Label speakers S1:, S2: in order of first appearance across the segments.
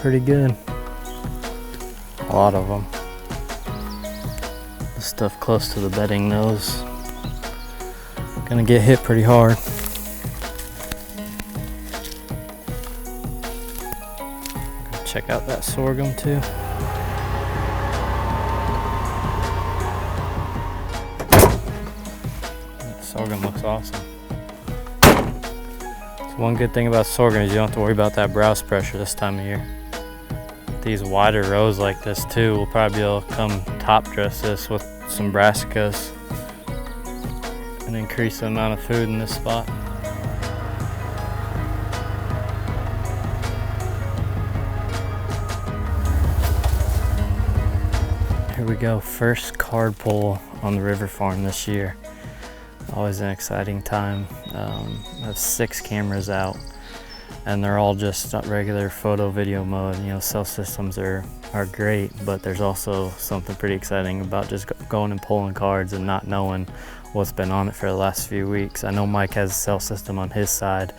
S1: pretty good. A lot of them. The stuff close to the bedding nose gonna get hit pretty hard. Check out that sorghum too. That sorghum looks awesome. So one good thing about sorghum is you don't have to worry about that browse pressure this time of year. These wider rows like this too, we'll probably be able to come top dress this with some brassicas and increase the amount of food in this spot. Here we go, first card pull on the river farm this year. Always an exciting time. I have 6 cameras out and they're all just regular photo video mode. You know, cell systems are great, but there's also something pretty exciting about just going and pulling cards and not knowing what's been on it for the last few weeks. I know Mike has a cell system on his side,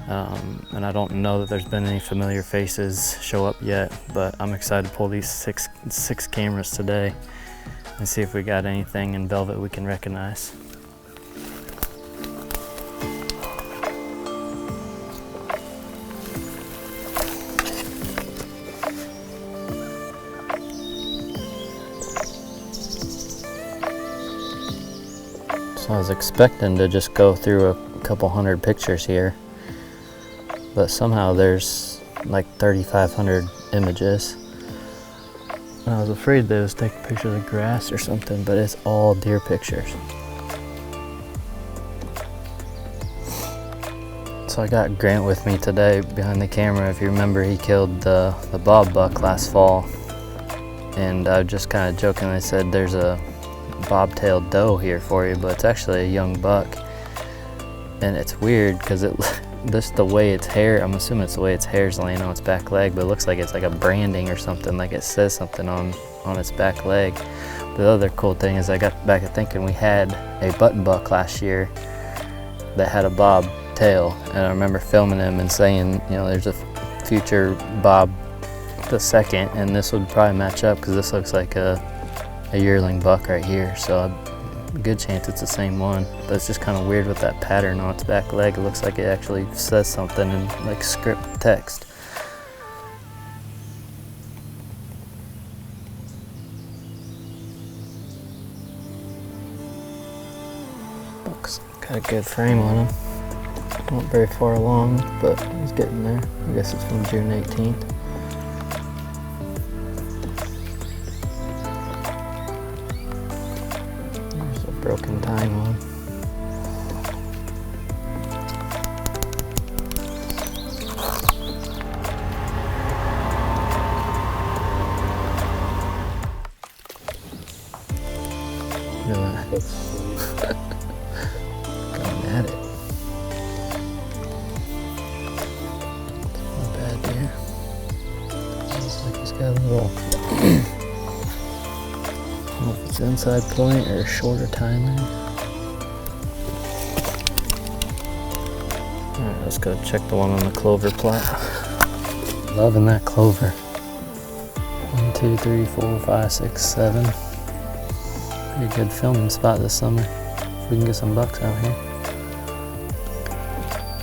S1: and I don't know that there's been any familiar faces show up yet, but I'm excited to pull these six cameras today and see if we got anything in velvet we can recognize. So I was expecting to just go through a couple hundred pictures here, but somehow there's like 3,500 images. And I was afraid they was taking pictures of grass or something, but it's all deer pictures. So I got Grant with me today behind the camera. If you remember, he killed the bob buck last fall, and I just kind of jokingly said there's a bobtailed doe here for you, but it's actually a young buck. And it's weird because just the way its hair, I'm assuming it's the way its hair's laying on its back leg, but it looks like it's like a branding or something, like it says something on its back leg. But the other cool thing is I got back to thinking we had a button buck last year that had a bob tail, and I remember filming him and saying, you know, there's a future Bob the second, and this would probably match up because this looks like a yearling buck right here, so a good chance it's the same one. But it's just kind of weird with that pattern on its back leg. It looks like it actually says something in like script text. Buck's got a good frame on him. Not very far along, but he's getting there. I guess it's from June 18th. Broken tine one. Look at that. Going at it. Not bad deer. Looks like he's got a little I don't know if it's inside point or a shorter tine there. Alright, let's go check the one on the clover plot. Loving that clover. 1, 2, 3, 4, 5, 6, 7. Pretty good filming spot this summer. If we can get some bucks out here.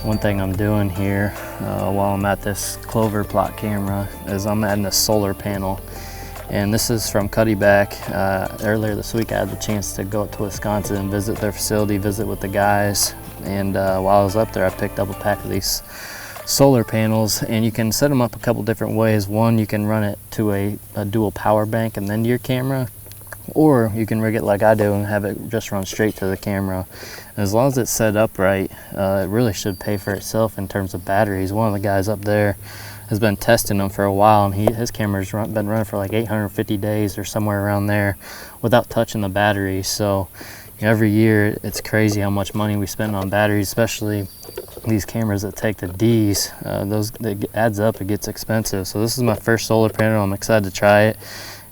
S1: One thing I'm doing here while I'm at this clover plot camera is I'm adding a solar panel. And this is from Cuddyback. Earlier this week I had the chance to go up to Wisconsin and visit their facility, visit with the guys. And while I was up there, I picked up a pack of these solar panels, and you can set them up a couple different ways. One, you can run it to a dual power bank and then to your camera, or you can rig it like I do and have it just run straight to the camera. And as long as it's set up right, it really should pay for itself in terms of batteries. One of the guys up there has been testing them for a while, and his camera's been running for like 850 days or somewhere around there without touching the batteries. So you know, every year it's crazy how much money we spend on batteries, especially these cameras that take the Ds. It adds up, it gets expensive. So this is my first solar panel. I'm excited to try it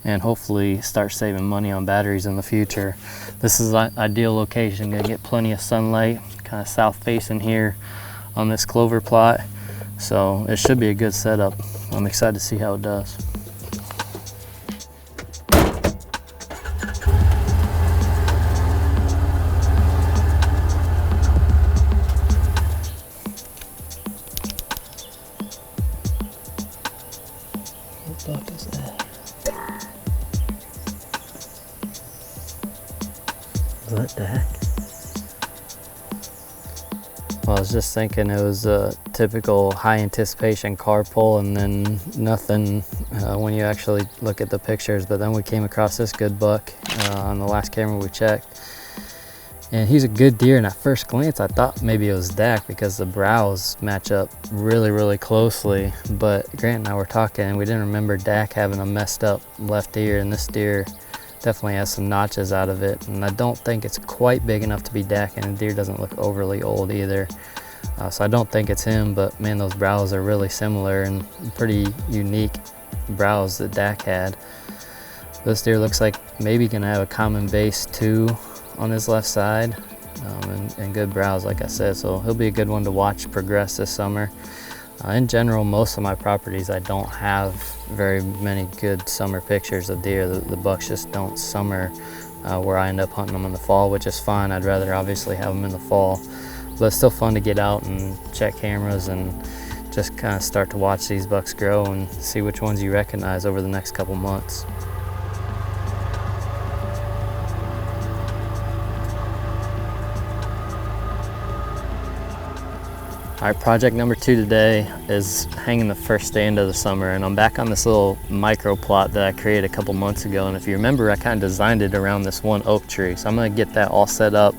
S1: and hopefully start saving money on batteries in the future. This is an ideal location. Gonna get plenty of sunlight, kind of south facing here on this clover plot. So it should be a good setup. I'm excited to see how it does. What buck is that? Is that Dak? Well, I was just thinking it was a typical high anticipation car pull and then nothing when you actually look at the pictures. But then we came across this good buck on the last camera we checked. And he's a good deer, and at first glance I thought maybe it was Dak because the brows match up really closely. But Grant and I were talking and we didn't remember Dak having a messed up left ear, and this deer definitely has some notches out of it, and I don't think it's quite big enough to be Dak, and the deer doesn't look overly old either. So I don't think it's him, but man, those brows are really similar and pretty unique brows that Dak had. This deer looks like maybe gonna have a common base too on his left side, and good brows like I said, so he'll be a good one to watch progress this summer. In general, most of my properties, I don't have very many good summer pictures of deer. The bucks just don't summer where I end up hunting them in the fall, which is fine. I'd rather obviously have them in the fall. But it's still fun to get out and check cameras and just kind of start to watch these bucks grow and see which ones you recognize over the next couple months. All right, project number 2 today is hanging the first stand of the summer, and I'm back on this little micro plot that I created a couple months ago. And if you remember, I kind of designed it around this one oak tree. So I'm gonna get that all set up,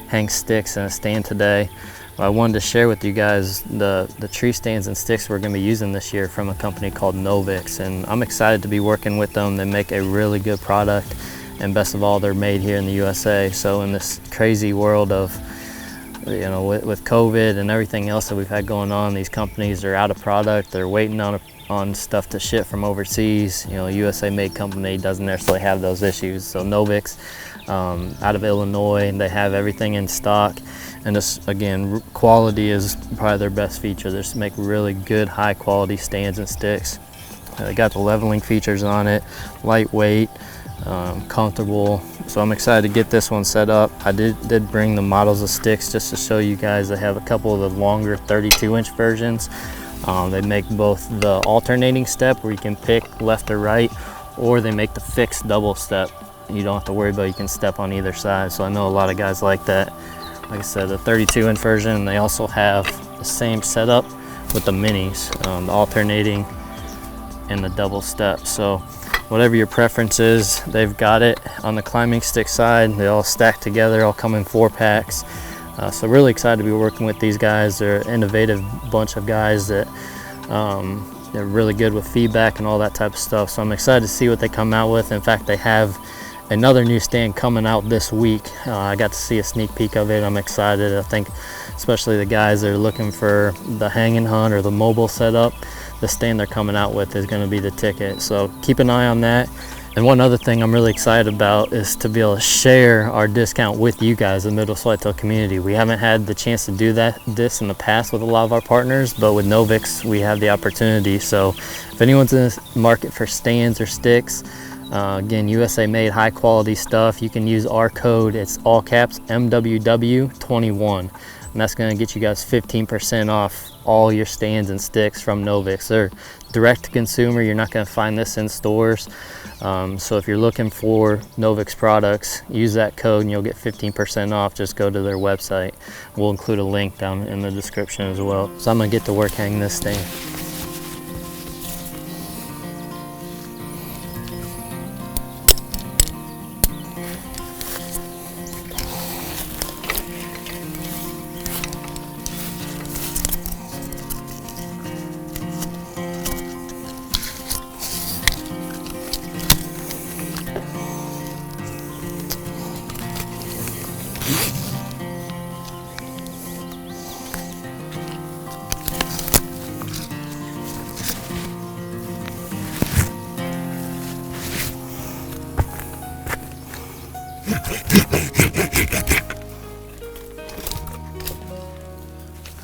S1: hang sticks and a stand today. I wanted to share with you guys the tree stands and sticks we're gonna be using this year from a company called Novix, and I'm excited to be working with them. They make a really good product, and best of all, they're made here in the USA. So in this crazy world of, you know, with COVID and everything else that we've had going on, these companies are out of product. They're waiting on stuff to ship from overseas. You know, a USA made company doesn't necessarily have those issues. So Novix, out of Illinois, they have everything in stock. And just, again, quality is probably their best feature. They just make really good, high quality stands and sticks. They got the leveling features on it, lightweight, comfortable. So I'm excited to get this one set up. I did bring the models of sticks just to show you guys. I have a couple of the longer 32-inch versions. They make both the alternating step where you can pick left or right, or they make the fixed double step. You don't have to worry about, you can step on either side. So I know a lot of guys like that. Like I said, the 32-inch version, and they also have the same setup with the minis, the alternating and the double step. So whatever your preference is, they've got it. On the climbing stick side, they all stack together, all come in 4-packs. So really excited to be working with these guys. They're an innovative bunch of guys that they're really good with feedback and all that type of stuff. So I'm excited to see what they come out with. In fact, they have another new stand coming out this week. I got to see a sneak peek of it. I'm excited. I think especially the guys that are looking for the hang and hunt or the mobile setup, the stand they're coming out with is going to be the ticket. So keep an eye on that. And one other thing I'm really excited about is to be able to share our discount with you guys, the Midwest Whitetail community. We haven't had the chance to do this in the past with a lot of our partners, but with Novix we have the opportunity. So if anyone's in the market for stands or sticks, again, USA made, high quality stuff, you can use our code. It's all caps MWW21, and that's going to get you guys 15% off all your stands and sticks from Novix. They're direct to consumer. You're not going to find this in stores. So if you're looking for Novix products, use that code and you'll get 15% off. Just go to their website. We'll include a link down in the description as well. So I'm going to get to work hanging this stand.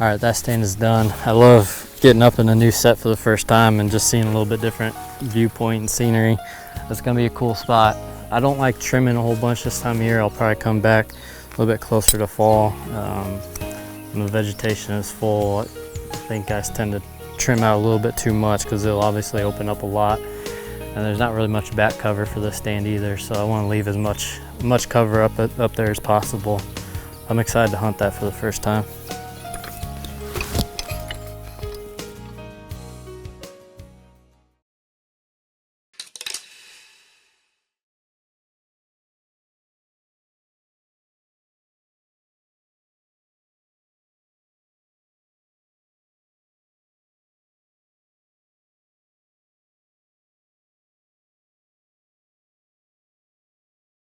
S1: All right, that stand is done. I love getting up in a new set for the first time and just seeing a little bit different viewpoint and scenery. It's gonna be a cool spot. I don't like trimming a whole bunch this time of year. I'll probably come back a little bit closer to fall. When the vegetation is full, I think guys tend to trim out a little bit too much because it'll obviously open up a lot. And there's not really much back cover for this stand either, so I want to leave as much cover up there as possible. I'm excited to hunt that for the first time.